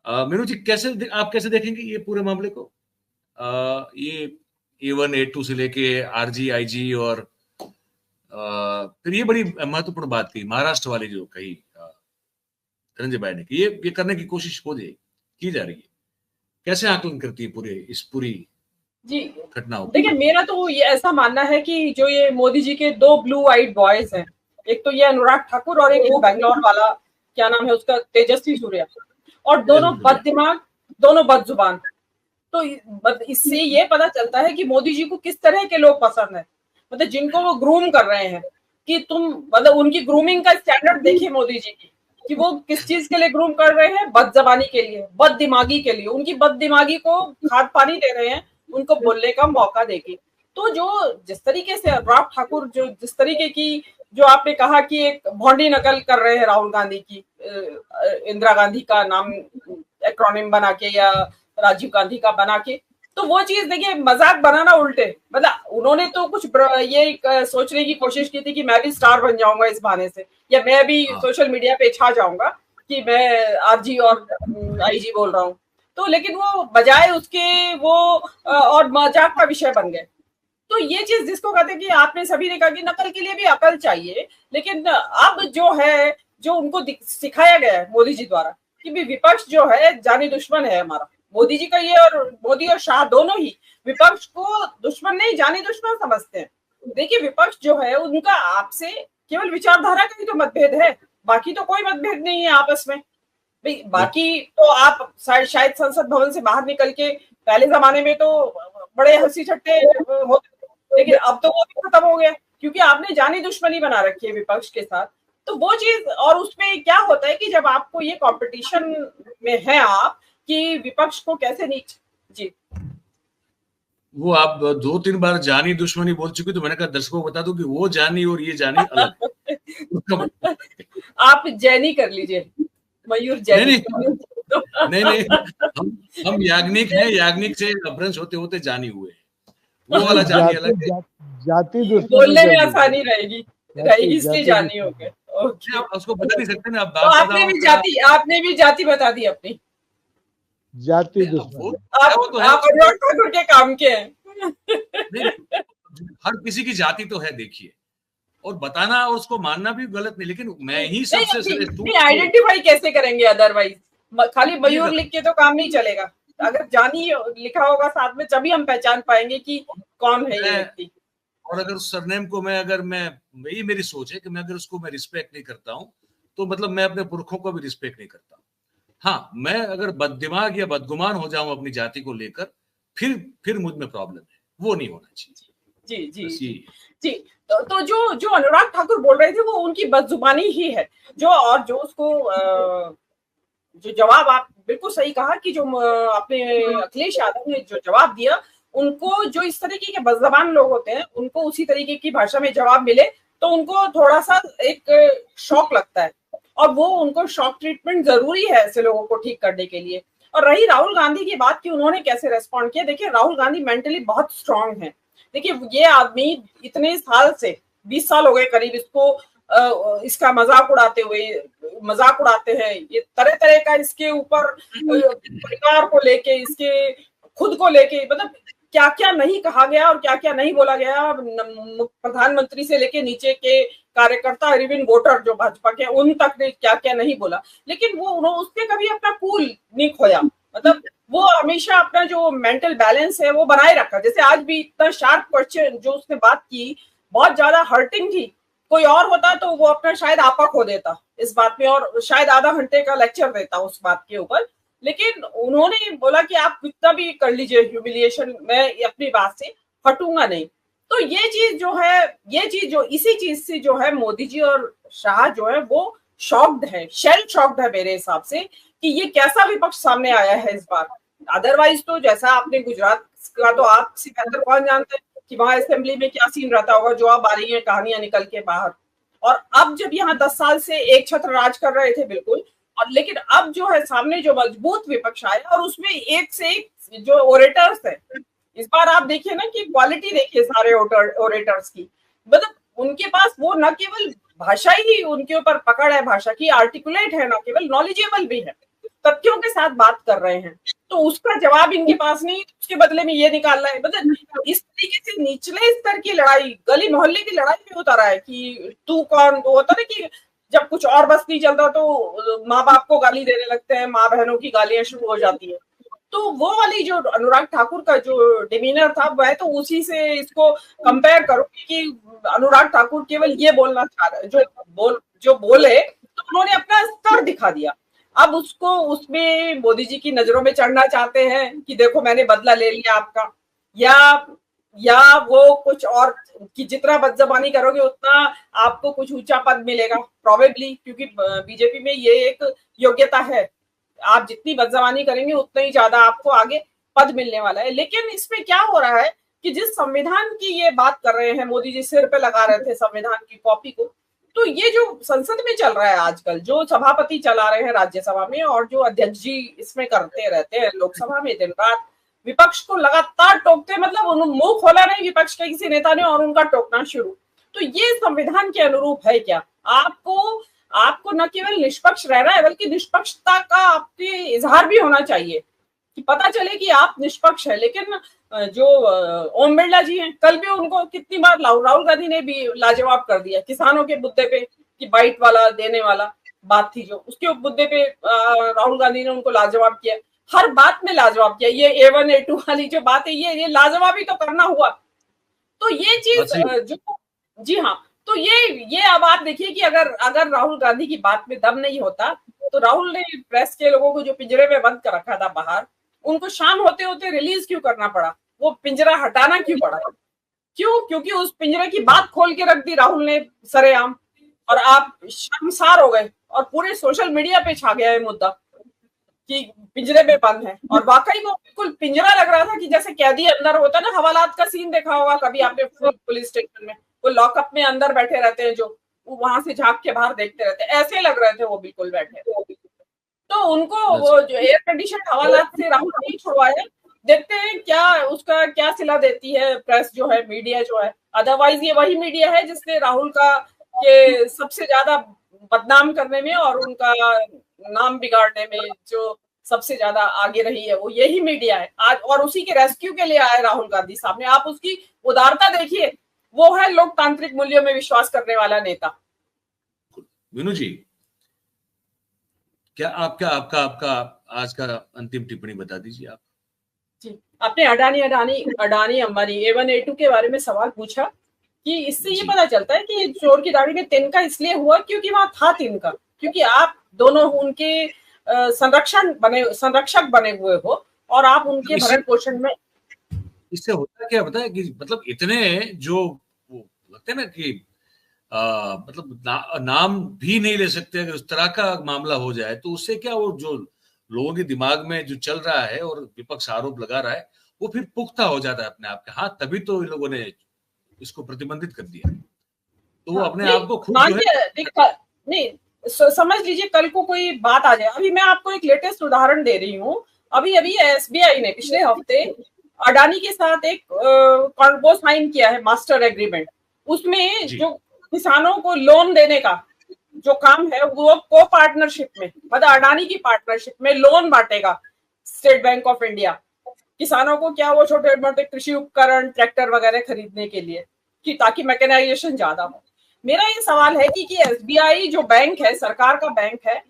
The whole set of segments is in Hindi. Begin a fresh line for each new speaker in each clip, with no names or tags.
मीनू जी, आप कैसे देखेंगे ये पूरे मामले को? ये A1 A2 से लेके RG IG और फिर ये बड़ी महत्वपूर्ण बात थी महाराष्ट्र वाली जो कही धनंजय भाई ने, कि ये करने की कोशिश की जा रही है। कैसे आकलन करती है पूरी
जी
घटनाओं?
देखिए, मेरा तो ये ऐसा मानना है कि जो ये मोदी जी के दो ब्लू आइड बॉयज हैं, एक तो ये अनुराग ठाकुर और एक वो बैंगलोर वाला, क्या नाम है उसका, तेजस्वी सूर्या, और दोनों बद दिमाग, दोनों बदजुबान। तो इससे ये पता चलता है कि मोदी जी को किस तरह के लोग पसंद है, मतलब जिनको वो ग्रूम कर रहे हैं, कि तुम मतलब उनकी ग्रूमिंग का स्टैंडर्ड देखिए मोदी जी की, कि वो किस चीज के लिए ग्रूम कर रहे हैं, बदजबानी के लिए, बद दिमागी के लिए, उनकी बद दिमागी को खाद पानी दे रहे हैं, उनको बोलने का मौका देके। तो जो जिस तरीके से अनुराग ठाकुर जो जिस तरीके की, जो आपने कहा कि एक भौंडी नकल कर रहे हैं राहुल गांधी की, इंदिरा गांधी का नाम एक्रोनिम बना के या राजीव गांधी का बना के, तो वो चीज देखिए मजाक बनाना उल्टे, मतलब उन्होंने तो कुछ ये सोचने की कोशिश की थी कि मैं भी स्टार बन जाऊंगा इस बहाने से, या मैं भी सोशल मीडिया पे छा जाऊंगा कि मैं RG और IG बोल रहा हूँ। तो लेकिन वो बजाय उसके वो और मजाक का विषय बन गए। तो ये चीज जिसको कहते हैं कि आपने सभी ने कहा कि नकल के लिए भी अकल चाहिए, लेकिन अब जो है, जो उनको सिखाया गया है मोदी जी द्वारा, कि भी विपक्ष जो है जानी दुश्मन है हमारा, मोदी जी का ये, और मोदी और शाह दोनों ही विपक्ष को दुश्मन नहीं जानी दुश्मन समझते हैं। देखिए विपक्ष जो है उनका आपसे केवल विचारधारा का ही तो मतभेद है, बाकी तो कोई मतभेद नहीं है आपस में। बाकी तो आप शायद संसद भवन से बाहर निकल के, पहले जमाने में तो बड़े हंसी छट्टे होते, लेकिन अब तो वो भी खत्म हो गया, क्योंकि आपने जानी दुश्मनी बना रखी है विपक्ष के साथ। तो वो चीज, और उसमें क्या होता है कि जब आपको ये कंपटीशन में है आप, कि विपक्ष को कैसे नीच, जी
वो आप 2-3 बार जानी दुश्मनी बोल चुकी, तो मैंने कहा दर्शकों को बता दूं कि वो जानी और ये जानी अलग है।
आप जैनी कर लीजिए, मयूर जैनी।
नहीं, हम याग्निक हैं, याग्निक से अपभ्रंश होते होते जानी हुए, वो वाला जानी अलग है।
जाति
बोलने में आसानी रहेगी इसलिए जानी हो गए।
आप उसको बता नहीं सकते ना।
तो आपने भी जाति बता दी अपनी,
जाति
आप अनुराग ठाकुर के काम के हैं।
हर किसी की जाति तो है, देखिए, और बताना और उसको मानना भी गलत नहीं, लेकिन मैं ही सबसे
आइडेंटिफाई कैसे करेंगे अदरवाइज, खाली मयूर लिख के तो काम नहीं चलेगा, अगर जानी लिखा होगा साथ में तभी हम पहचान पाएंगे कि कौन है ये व्यक्ति।
और अगर उस सरनेम को यही मेरी सोच है कि मैं अगर उसको मैं रिस्पेक्ट नहीं करता हूं, तो मतलब मैं अपने पुरखों को भी रिस्पेक्ट नहीं करता। हाँ, मैं अगर बददिमाग या बदगुमान हो जाऊं अपनी जाति को लेकर, फिर मुझ में प्रॉब्लम है, वो नहीं होना चाहिए।
जी तो जो अनुराग ठाकुर बोल रहे थे वो उनकी बदजुबानी ही है, और जो उसको जो जवाब, आप बिल्कुल सही कहा कि जो आपने अखिलेश यादव ने जो जवाब दिया, उनको जो इस तरीके के बदजबान लोग होते हैं उनको उसी तरीके की भाषा में जवाब मिले तो उनको थोड़ा सा एक शॉक लगता है, और वो उनको शॉक ट्रीटमेंट जरूरी है ऐसे लोगों को ठीक करने के लिए। और रही राहुल गांधी की बात कि उन्होंने कैसे रेस्पॉन्ड किया, देखिए राहुल गांधी मेंटली बहुत स्ट्रांग है। देखिए ये आदमी इतने साल से 20 साल हो गए करीब इसका मजाक उड़ाते हैं, ये तरह तरह का इसके ऊपर परिवार को लेके, इसके खुद को लेके, मतलब क्या क्या नहीं कहा गया और क्या क्या नहीं बोला गया, प्रधानमंत्री से लेके नीचे के कार्यकर्ता अरविंद वोटर जो भाजपा के, उन तक ने क्या क्या नहीं बोला, लेकिन वो उसने कभी अपना कूल नहीं खोया, मतलब वो हमेशा अपना जो मेंटल बैलेंस है वो बनाए रखा। जैसे आज भी इतना शार्प क्वेश्चन जो उसने बात की, बहुत ज्यादा हर्टिंग थी, कोई और होता तो वो अपना शायद आपा खो देता इस बात में और शायद आधा घंटे का लेक्चर देता उस बात के ऊपर, लेकिन उन्होंने बोला कि आप कितना भी कर लीजिए ह्यूमिलिएशन, मैं अपनी बात से हटूंगा नहीं। तो ये चीज जो इसी चीज से जो है मोदी जी और शाह जो है वो शॉक्ड है, शेल शॉक्ड है मेरे हिसाब से, कि ये कैसा विपक्ष सामने आया है इस बार। अदरवाइज तो जैसा आपने गुजरात का, तो आपसे बेहतर कौन जानते हैं कि वहां असेंबली में क्या सीन रहता होगा, जो अब आ रही है कहानियां निकल के बाहर। और अब जब यहाँ 10 साल से एक छत्र राज कर रहे थे बिल्कुल, और लेकिन अब जो है सामने जो मजबूत विपक्ष आया, और उसमें एक से एक जो ओरेटर्स है, इस बार आप देखिए ना कि क्वालिटी देखिए सारे ओरेटर्स की, मतलब उनके पास वो न केवल भाषा ही उनके ऊपर पकड़ है भाषा की, आर्टिकुलेट है, ना केवल नॉलेजेबल भी है। तथ्यों के साथ बात कर रहे हैं, तो उसका जवाब इनके पास नहीं, उसके बदले में ये निकालना है। मतलब इस तरीके से निचले स्तर की लड़ाई, गली मोहल्ले की लड़ाई में होता रहा है कि तू कौन, तो होता ना कि जब कुछ और बस नहीं चलता तो माँ बाप को गाली देने लगते हैं, माँ बहनों की गालियां शुरू हो जाती है। तो वो वाली जो अनुराग ठाकुर का जो डिमीनर था, वह तो उसी से इसको कंपेयर करूंगी कि अनुराग ठाकुर केवल ये बोलना चाह रहे, जो बोले तो उन्होंने अपना स्तर दिखा दिया। अब उसको उसमें मोदी जी की नजरों में चढ़ना चाहते हैं कि देखो मैंने बदला ले लिया आपका, या वो कुछ और कि जितना बदजबानी करोगे उतना आपको कुछ ऊंचा पद मिलेगा प्रोबेबली, क्योंकि बीजेपी में ये एक योग्यता है, आप जितनी बदजबानी करेंगे उतना ही ज्यादा आपको आगे पद मिलने वाला है। लेकिन इसमें क्या हो रहा है कि जिस संविधान की ये बात कर रहे हैं, मोदी जी सिर पे लगा रहे थे संविधान की कॉपी को, तो ये जो संसद में चल रहा है आजकल, जो सभापति चला रहे हैं राज्यसभा में और जो अध्यक्ष जी इसमें करते रहते हैं लोकसभा में दिन रात, विपक्ष को लगातार टोकते, मतलब मुंह खोला नहीं विपक्ष के किसी नेता ने और उनका टोकना शुरू। तो ये संविधान के अनुरूप है क्या? आपको न केवल निष्पक्ष रहना है बल्कि निष्पक्षता का आपके इजहार भी होना चाहिए कि पता चले कि आप निष्पक्ष है। लेकिन जो ओम बिरला जी हैं, कल भी उनको कितनी बार राहुल गांधी ने भी लाजवाब कर दिया किसानों के मुद्दे पे, कि बाइट वाला देने वाला बात थी जो, उसके मुद्दे पे राहुल गांधी ने उनको लाजवाब किया, हर बात में लाजवाब किया। ये A1 A2 वाली जो बात है, ये लाजवाब ही तो करना हुआ। तो ये चीज जो, जी हाँ, तो ये अब आप देखिए कि अगर राहुल गांधी की बात में दम नहीं होता तो राहुल ने प्रेस के लोगों को जो पिंजरे में बंद कर रखा था बाहर, उनको शाम होते होते रिलीज क्यों करना पड़ा, वो पिंजरा हटाना क्यों पड़ा? क्यों? क्योंकि उस पिंजरे की बात खोल के रख दी राहुल ने सरेआम, और आप शर्मसार हो गए और पूरे सोशल मीडिया पे छा गया है मुद्दा कि पिंजरे में बंद है। और वाकई वो बिल्कुल पिंजरा लग रहा था कि जैसे कैदी अंदर होता है ना, हवालात का सीन देखा होगा कभी आपने पुलिस स्टेशन में, वो लॉकअप में अंदर बैठे रहते हैं, जो वहां से झांक के बाहर देखते रहते हैं, ऐसे लग रहे थे वो बिल्कुल बैठे। तो उनको वो जो एयर कंडीशन हवालात से राहुल नहीं छुड़वाया, देखते हैं क्या उसका क्या सिला देती है प्रेस जो है, मीडिया जो है। अदरवाइज ये वही मीडिया है जिसने राहुल का के सबसे ज्यादा बदनाम करने में और उनका नाम बिगाड़ने में जो सबसे ज्यादा आगे रही है, वो यही मीडिया है आज, और उसी के रेस्क्यू के लिए आए राहुल गांधी सामने। आप उसकी उदारता देखिए, वो है लोकतांत्रिक मूल्यों में विश्वास करने वाला नेता।
विनू जी, क्या आपका आज का अंतिम टिप्पणी बता दीजिए आप।
जी, आपने अडानी अंबानी A1 A2 के बारे में सवाल पूछा कि इससे ये पता चलता है कि चोर की दाढ़ी में तिनका इसलिए हुआ क्योंकि वहां था तिनका, क्योंकि आप दोनों उनके संरक्षक बने हुए हो और आप उनके भरण पोषण में।
इससे होता क्या पता है कि मतलब इतने जो लगते हैं ना कि मतलब नाम भी नहीं ले सकते अगर उस तरह का मामला हो जाए, तो उससे क्या, वो जो लोगों के दिमाग में जो चल रहा है और विपक्ष आरोप लगा रहा है, वो फिर पुख्ता हो जाता है अपने आप के। हाँ, तभी तो इन लोगों ने इसको प्रतिबंधित कर दिया, तो वो अपने आप को खुद
नहीं समझ लीजिए, कल को कोई बात आ जाए। अभी मैं आपको एक लेटेस्ट उदाहरण दे रही हूँ। अभी SBI ने पिछले हफ्ते अडानी के साथ एक कॉन्ट्रैक्ट साइन किया है, मास्टर एग्रीमेंट। उसमें जो किसानों को लोन देने का जो काम है वो को पार्टनरशिप में, मतलब अडानी की पार्टनरशिप में लोन बांटेगा स्टेट बैंक ऑफ इंडिया किसानों को। क्या, वो छोटे मोटे कृषि उपकरण, ट्रैक्टर वगैरह खरीदने के लिए, कि ताकि मैकेनाइजेशन ज्यादा हो। मेरा ये सवाल है कि SBI जो बैंक है, सरकार का बैंक है,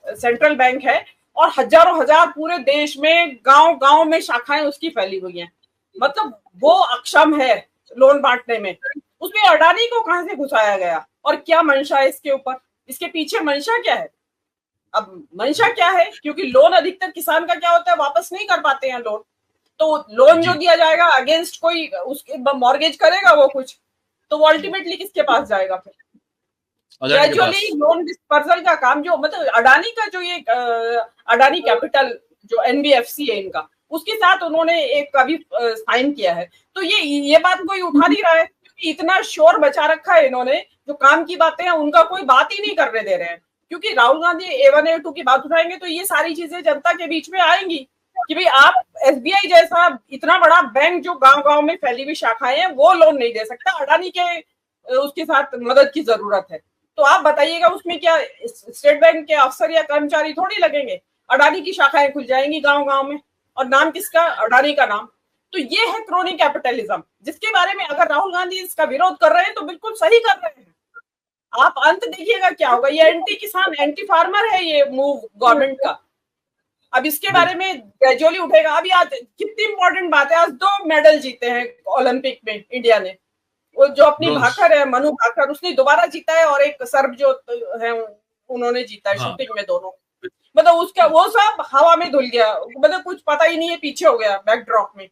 सेंट्रल बैंक है, और हजारों हजार पूरे देश में गांव में शाखाएं उसकी फैली हुई हैं, मतलब वो अक्षम है लोन बांटने में। उसमें अडानी को कहां से घुसाया गया और क्या मंशा है इसके ऊपर? इसके पीछे मंशा क्या है? अब मंशा क्या है, क्योंकि लोन अधिकतर किसान का क्या होता है, वापस नहीं कर पाते हैं लोन, तो लोन जो दिया जाएगा अगेंस्ट कोई उसके मॉर्गेज करेगा वो कुछ, तो वो अल्टीमेटली किसके पास जाएगा? फिर ग्रेजुअली लोन डिस्पर्सल का काम जो, मतलब अडानी का जो ये अडानी कैपिटल जो NBFC है इनका, उसके साथ उन्होंने एक अभी साइन किया है। तो ये बात कोई उठा नहीं रहा है, क्योंकि इतना शोर बचा रखा है इन्होंने, जो काम की बातें हैं उनका कोई बात ही नहीं करने दे रहे हैं। क्योंकि राहुल गांधी A1 A2 की बात उठाएंगे तो ये सारी चीजें जनता के बीच में आएंगी कि भाई आप SBI जैसा इतना बड़ा बैंक जो गांव में फैली हुई शाखाएं हैं, वो लोन नहीं दे सकता, अडानी के उसके साथ मदद की जरूरत है। तो आप बताइएगा उसमें क्या स्टेट बैंक के अफसर या कर्मचारी थोड़ी लगेंगे? अडानी की शाखाएं खुल जाएंगी गांव गांव में, और नाम किसका? अडानी का नाम। तो ये है क्रोनी कैपिटलिज्म, जिसके बारे में अगर राहुल गांधी इसका विरोध कर रहे हैं तो बिल्कुल सही कर रहे हैं। आप अंत देखिएगा क्या होगा। ये एंटी किसान एंटी फार्मर है ये मूव गवर्नमेंट का। अब इसके बारे में ग्रेजुअली उठेगा। अभी आज कितनी इंपॉर्टेंट बात है, आज 2 मेडल जीते हैं ओलंपिक में इंडिया ने। वो जो अपनी भाकर है, मनु भाकर, उसने दोबारा जीता है, और एक सर्बजोत है उन्होंने जीता है शूटिंग में, दोनों। मतलब उसका वो सब हवा में धुल गया, मतलब कुछ पता ही नहीं है, पीछे हो गया बैकड्रॉप में।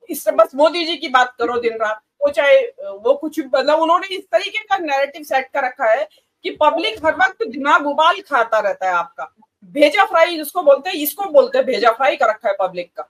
इससे बस मोदी जी की बात करो दिन रात, वो चाहे वो कुछ, मतलब उन्होंने इस तरीके का नैरेटिव सेट कर रखा है कि पब्लिक हर वक्त दिमाग उबाल खाता रहता है आपका। भेजा फ्राई जिसको बोलते हैं, इसको बोलते हैं भेजा फ्राई कर रखा है पब्लिक का।